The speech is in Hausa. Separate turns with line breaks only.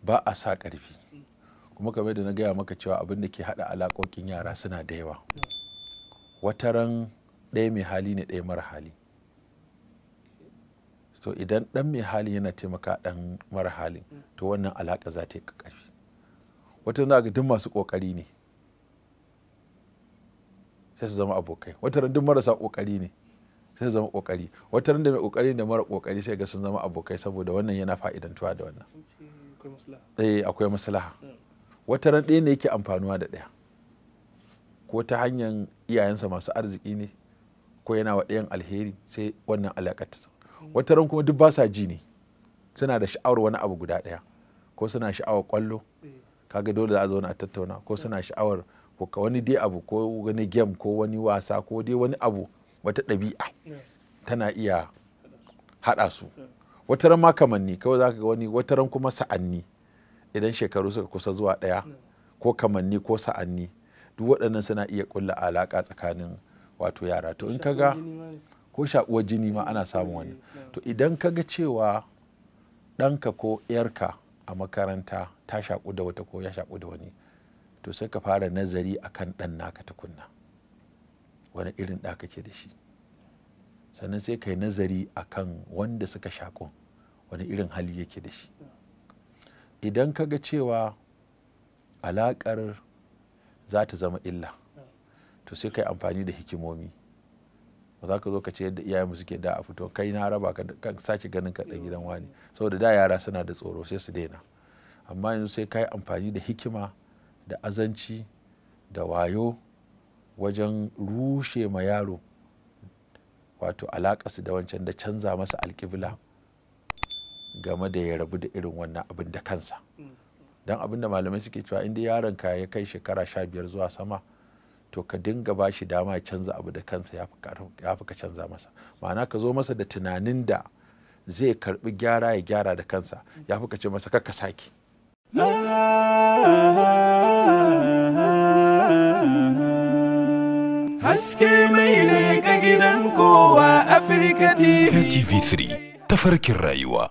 ba a sa ƙarfi, kuma kamar da na gaya maka cewa abin da ke haɗa alaƙoƙin yara suna da yawa. Wataran ɗaya mai hali ne ɗaya mara hali. So idan ɗan mai hali yana taimaka ɗan mara halin, to wannan alaƙa za ta yi ƙarfi. Wata za ga duk masu ƙoƙari ne sai su zama abokai, wataran duk marasa ƙoƙari ne sai su zama ƙoƙari, wataran da mai ƙoƙari da mara ƙoƙari sai ga sun zama abokai saboda wannan yana fa'idantuwa da wannan. Akwai maslaha. Wataran ɗaya ne yake amfanuwa da ɗaya, ko ta hanyar iyayensa masu arziki ne ko yana wa ɗayan alheri sai wannan alaƙar ta. Wataran kuma duk ba sa ji ne, suna da sha'awar wani abu guda ɗaya, ko suna sha'awar ƙwallo, kaga dole za a zauna a tattauna, ko suna sha'awar ko wani dai abu, ko wani game, ko wani wasa, ko dai wani abu, wata ɗabi'a tana iya haɗa su. Wataran ma kamanni kawai za ka ga wani, wataran kuma sa'anni idan shekaru suka kusa zuwa ɗaya, ko kamanni ko sa'anni, duk waɗannan suna iya ƙulla alaƙa tsakanin wato yara. To in kaga ko shaƙuwar jini ma ana samun wani. To idan kaga cewa ɗanka ko ‘yarka a makaranta ta shaƙu da wata ko ya shaƙu da wani, to sai ka fara nazari akan ɗan naka tukunna, wani irin ɗa kake da shi, sannan sai ka yi nazari akan wanda suka shaƙu wani irin hali yake da shi. Idan ka ga cewa alaƙar za ta zama illa, to sai ka yi amfani da hikimomi. Ba za ka zo ka ce yadda iyayenmu suke da a fito kai na raba ka sake ganin ka ɗan gidan wani, saboda da yara suna da tsoro sai su daina. Amma yanzu sai ka yi amfani da hikima da azanci da wayo wajen rushe ma yaro wato alaƙarsu da wancan, da canza masa alƙibla game da ya rabu da irin wannan abin da kansa. Don abin da malamai suke cewa inda yaron ka ya kai shekara 15 zuwa sama, to ka dinga ba shi dama ya canza abu da kansa, ya fi ka canza masa. Ma'ana ka zo masa da tunanin da zai karbi gyara ya gyara da kansa, ya fi ka ce masa kakka sake.
Haske mai leƙa gidan kowa Afirka TV.
TV3 tafarkin rayuwa.